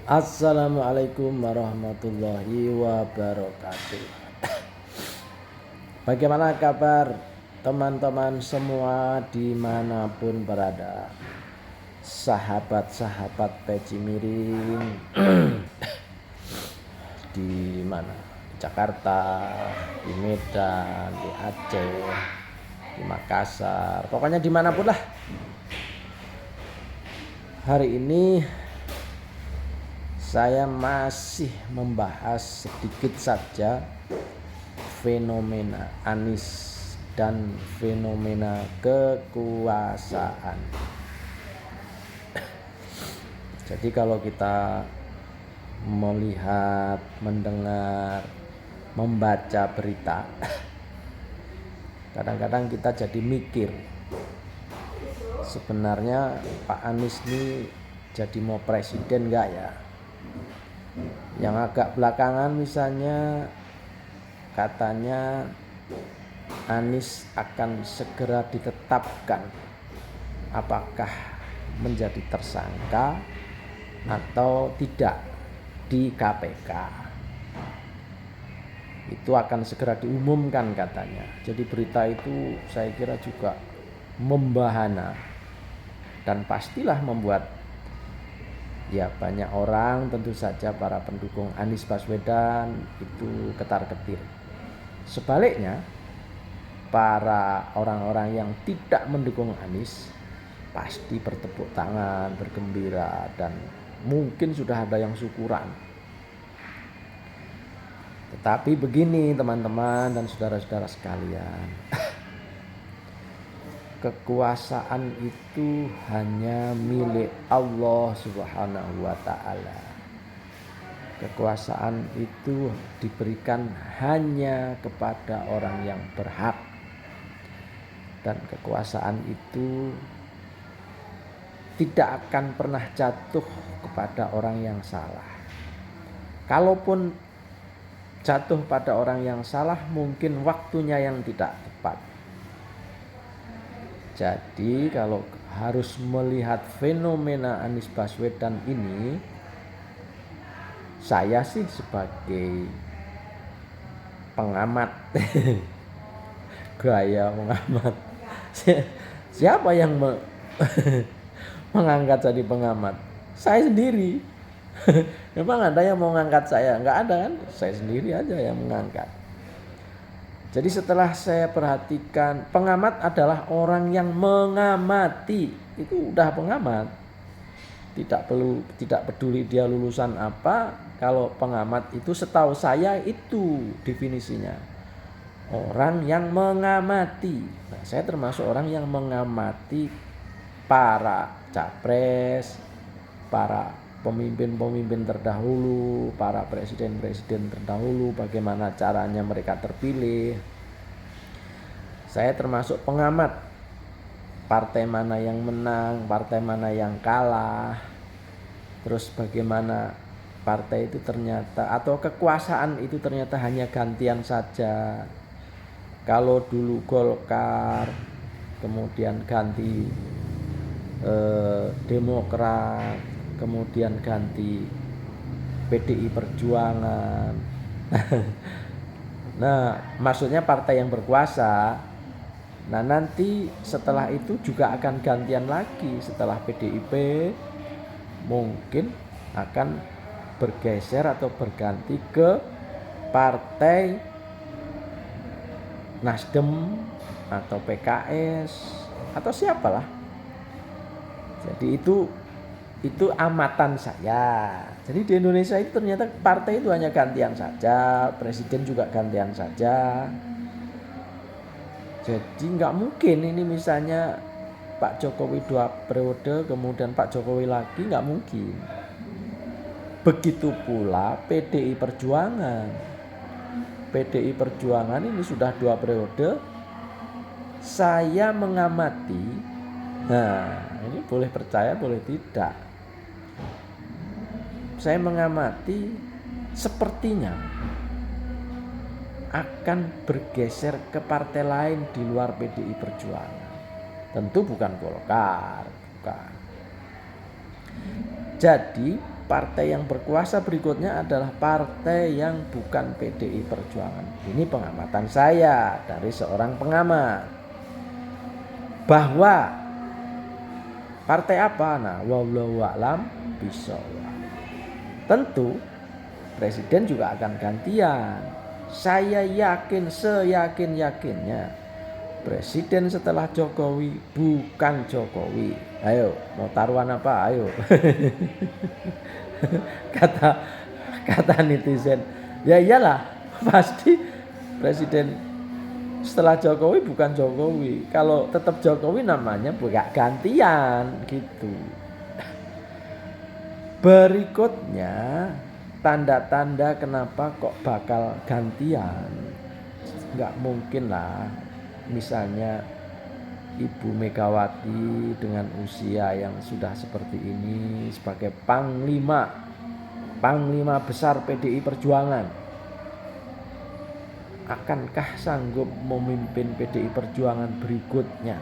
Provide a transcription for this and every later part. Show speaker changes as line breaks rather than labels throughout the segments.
Assalamualaikum warahmatullahi wabarakatuh. Bagaimana kabar teman-teman semua dimanapun berada? Sahabat-sahabat peci miring di mana? Di Jakarta, di Medan, di Aceh, di Makassar, pokoknya dimanapun lah. Hari ini saya masih membahas sedikit saja fenomena Anies dan fenomena kekuasaan. Jadi kalau kita melihat, mendengar, membaca berita, kadang-kadang kita jadi mikir, sebenarnya Pak Anies ini jadi mau presiden enggak ya? Yang agak belakangan misalnya katanya Anies akan segera ditetapkan apakah menjadi tersangka atau tidak di KPK. Itu akan segera diumumkan katanya. Jadi berita itu saya kira juga membahana dan pastilah membuat ya banyak orang, tentu saja para pendukung Anies Baswedan itu ketar-ketir. Sebaliknya, para orang-orang yang tidak mendukung Anies pasti bertepuk tangan, bergembira, dan mungkin sudah ada yang syukuran. Tetapi begini teman-teman dan saudara-saudara sekalian, kekuasaan itu hanya milik Allah Subhanahu wa ta'ala. Kekuasaan itu diberikan hanya kepada orang yang berhak, dan kekuasaan itu tidak akan pernah jatuh kepada orang yang salah. Kalaupun jatuh pada orang yang salah, mungkin waktunya yang tidak tepat. Jadi kalau harus melihat fenomena Anies Baswedan ini, saya sih sebagai pengamat gaya pengamat, siapa yang mengangkat jadi pengamat? Saya sendiri. Memang ada yang mau mengangkat saya? Enggak ada kan? Saya sendiri aja yang mengangkat. Jadi setelah saya perhatikan, pengamat adalah orang yang mengamati. Itu udah pengamat. Tidak peduli dia lulusan apa. Kalau pengamat itu setahu saya itu definisinya, orang yang mengamati. Nah, saya termasuk orang yang mengamati para capres, para pemimpin-pemimpin terdahulu, para presiden-presiden terdahulu, bagaimana caranya mereka terpilih. Saya termasuk pengamat partai mana yang menang, partai mana yang kalah, terus bagaimana partai itu ternyata atau kekuasaan itu ternyata hanya gantian saja. Kalau dulu Golkar, kemudian ganti Demokrat, kemudian ganti PDI Perjuangan. Nah, maksudnya partai yang berkuasa. Nah, nanti setelah itu juga akan gantian lagi. Setelah PDIP mungkin akan bergeser atau berganti ke partai Nasdem atau PKS atau siapalah. Jadi itu amatan saya. Jadi di Indonesia itu ternyata partai itu hanya gantian saja, presiden juga gantian saja. Jadi nggak mungkin ini misalnya Pak Jokowi 2 periode kemudian Pak Jokowi lagi, nggak mungkin. Begitu pula PDI Perjuangan. PDI Perjuangan ini sudah 2 periode. Saya mengamati, nah ini boleh percaya boleh tidak, saya mengamati sepertinya akan bergeser ke partai lain di luar PDI Perjuangan. Tentu bukan Golkar, bukan. Jadi partai yang berkuasa berikutnya adalah partai yang bukan PDI Perjuangan. Ini pengamatan saya dari seorang pengamat. Bahwa partai apa? Nah, wallahu a'lam bishawab. Tentu presiden juga akan gantian. Saya yakin, seyakin-yakinnya presiden setelah Jokowi bukan Jokowi. Ayo, mau taruhan apa? Ayo. kata netizen. Ya iyalah, pasti presiden setelah Jokowi bukan Jokowi. Kalau tetap Jokowi namanya bukan gantian gitu. Berikutnya, tanda-tanda kenapa kok bakal gantian. Nggak mungkin lah. Misalnya Ibu Megawati dengan usia yang sudah seperti ini sebagai panglima besar PDI Perjuangan, akankah sanggup memimpin PDI Perjuangan berikutnya?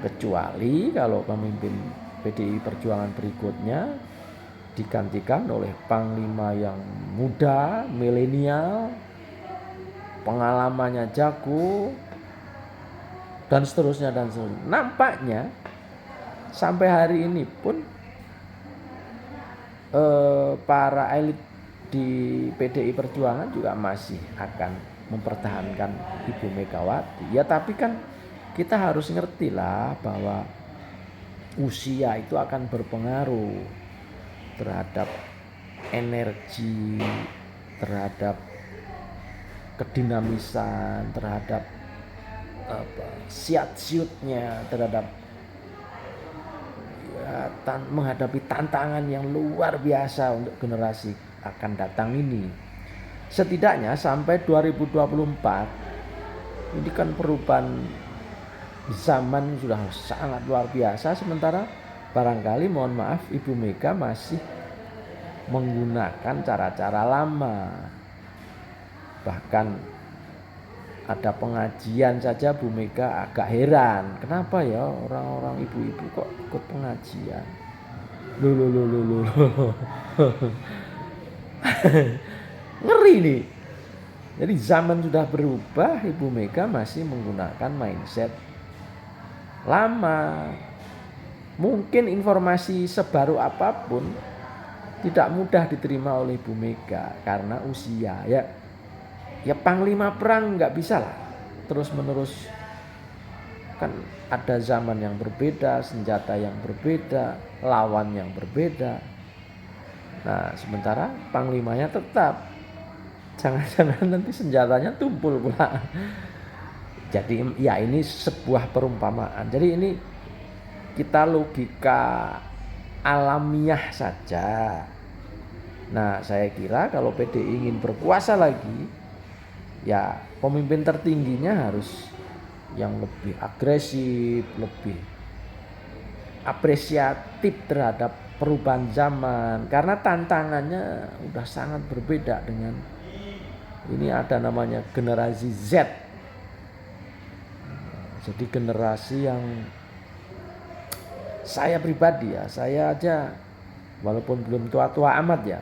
Kecuali kalau pemimpin PDI Perjuangan berikutnya digantikan oleh panglima yang muda, milenial, pengalamannya jago, dan seterusnya dan seterusnya. Nampaknya sampai hari ini pun para elit di PDI Perjuangan juga masih akan mempertahankan Ibu Megawati. Ya tapi kan kita harus ngerti lah bahwa usia itu akan berpengaruh terhadap energi, terhadap kedinamisan, terhadap siat-siutnya, terhadap menghadapi tantangan yang luar biasa untuk generasi akan datang ini. Setidaknya sampai 2024 ini kan perubahan zaman sudah sangat luar biasa, sementara barangkali mohon maaf Ibu Mega masih menggunakan cara-cara lama. Bahkan ada pengajian saja Bu Mega agak heran, kenapa ya orang-orang ibu-ibu kok ikut pengajian? Loh. Ngeri nih. Jadi zaman sudah berubah, Ibu Mega masih menggunakan mindset lama. Mungkin informasi sebaru apapun tidak mudah diterima oleh Ibu Mega karena usia. Ya panglima perang nggak bisa lah terus menerus, kan ada zaman yang berbeda, senjata yang berbeda, lawan yang berbeda. Nah sementara panglimanya tetap, jangan-jangan nanti senjatanya tumpul pula. Jadi ya ini sebuah perumpamaan. Jadi ini kita logika alamiah saja. Nah saya kira kalau PDI ingin berkuasa lagi, ya pemimpin tertingginya harus yang lebih agresif, lebih apresiatif terhadap perubahan zaman, karena tantangannya udah sangat berbeda dengan ini. Ada namanya generasi Z. Jadi generasi yang saya pribadi ya, saya aja walaupun belum tua-tua amat ya,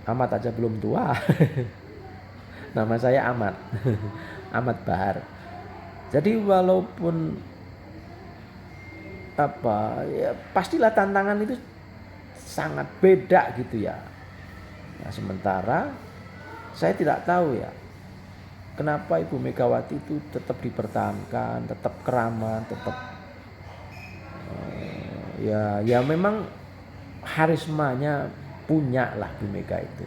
amat aja belum tua. Nama saya Ahmad. Ahmad Bahar. Jadi walaupun ya pastilah tantangan itu sangat beda gitu ya. Nah, sementara saya tidak tahu ya kenapa Ibu Megawati itu tetap dipertahankan, tetap keramat, tetap ya memang harismanya punya lah Bu Mega itu.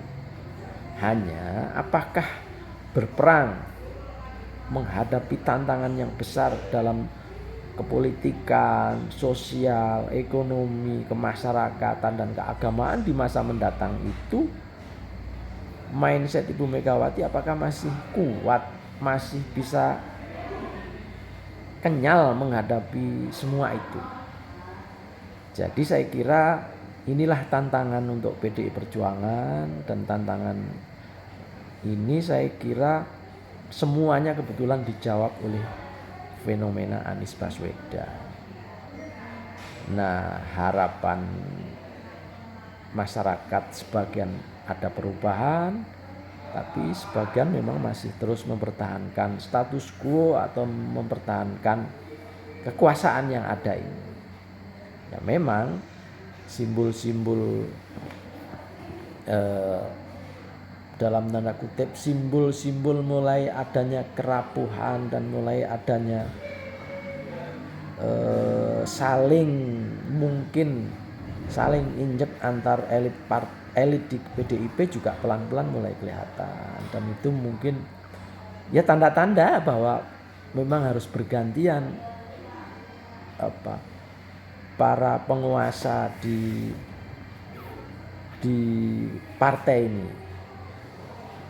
Hanya apakah berperang menghadapi tantangan yang besar dalam kepolitikan, sosial, ekonomi, kemasyarakatan dan keagamaan di masa mendatang itu, mindset Ibu Megawati apakah masih kuat, masih bisa kenyal menghadapi semua itu. Jadi saya kira inilah tantangan untuk PDI Perjuangan, dan tantangan ini saya kira semuanya kebetulan dijawab oleh fenomena Anies Baswedan. Nah, harapan masyarakat sebagian ada perubahan, tapi sebagian memang masih terus mempertahankan status quo atau mempertahankan kekuasaan yang ada ini. Ya memang simbol-simbol dalam tanda kutip simbol-simbol mulai adanya kerapuhan dan mulai adanya saling injek antar elit di PDIP juga pelan-pelan mulai kelihatan, dan itu mungkin ya tanda-tanda bahwa memang harus bergantian para penguasa di partai ini.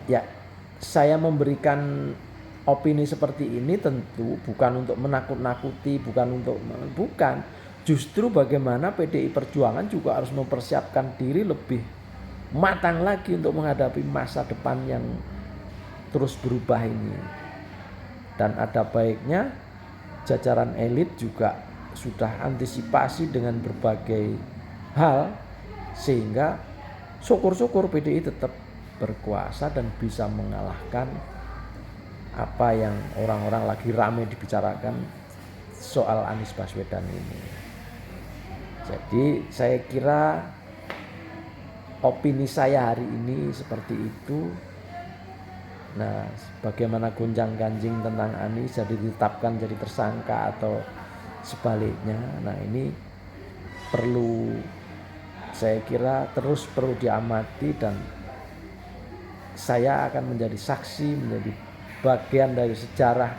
Ya, saya memberikan opini seperti ini tentu bukan untuk menakut-nakuti, bukan. Justru bagaimana PDI Perjuangan juga harus mempersiapkan diri lebih matang lagi untuk menghadapi masa depan yang terus berubah ini. Dan ada baiknya jajaran elit juga sudah antisipasi dengan berbagai hal, sehingga syukur-syukur PDI tetap berkuasa dan bisa mengalahkan apa yang orang-orang lagi ramai dibicarakan soal Anies Baswedan ini. Jadi saya kira opini saya hari ini seperti itu. Nah, bagaimana gonjang-ganjing tentang Anies jadi ditetapkan jadi tersangka atau sebaliknya, nah ini saya kira terus perlu diamati, dan saya akan menjadi saksi, menjadi bagian dari sejarah.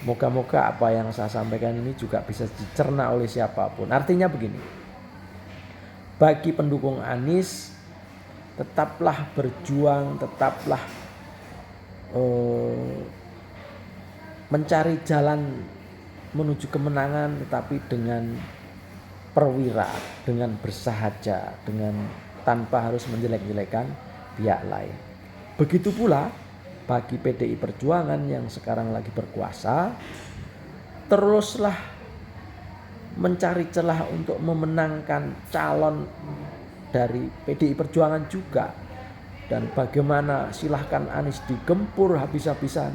Moga-moga apa yang saya sampaikan ini juga bisa dicerna oleh siapapun. Artinya begini, bagi pendukung Anies, tetaplah berjuang, tetaplah mencari jalan menuju kemenangan, tetapi dengan perwira, dengan bersahaja, dengan tanpa harus menjelek-jelekan pihak lain. Begitu pula bagi PDI Perjuangan yang sekarang lagi berkuasa, teruslah mencari celah untuk memenangkan calon dari PDI Perjuangan juga. Dan bagaimana silahkan Anies digempur habis-habisan.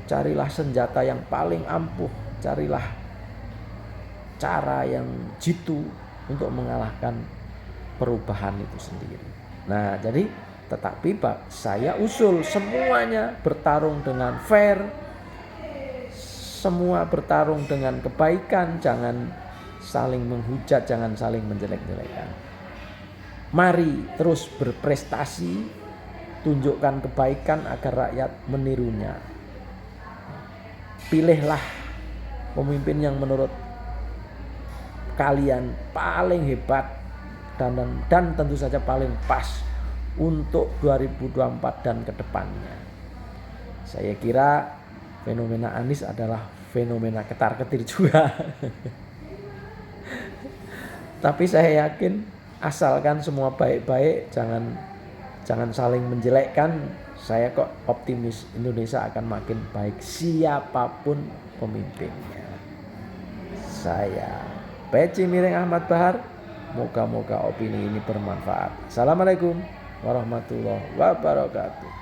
Carilah senjata yang paling ampuh, carilah cara yang jitu untuk mengalahkan perubahan itu sendiri. Nah, jadi tetapi saya usul semuanya bertarung dengan fair, semua bertarung dengan kebaikan, jangan saling menghujat, jangan saling menjelek-jelekan. Mari terus berprestasi, tunjukkan kebaikan agar rakyat menirunya. Pilihlah pemimpin yang menurut kalian paling hebat dan tentu saja paling pas untuk 2024 dan kedepannya. Saya kira fenomena Anies adalah fenomena ketar-ketir juga. Tapi saya yakin asalkan semua baik-baik, jangan saling menjelekkan, saya kok optimis Indonesia akan makin baik siapapun pemimpinnya. Saya Peci Miring Ahmad Bahar, moga-moga opini ini bermanfaat. Assalamualaikum warahmatullahi wabarakatuh.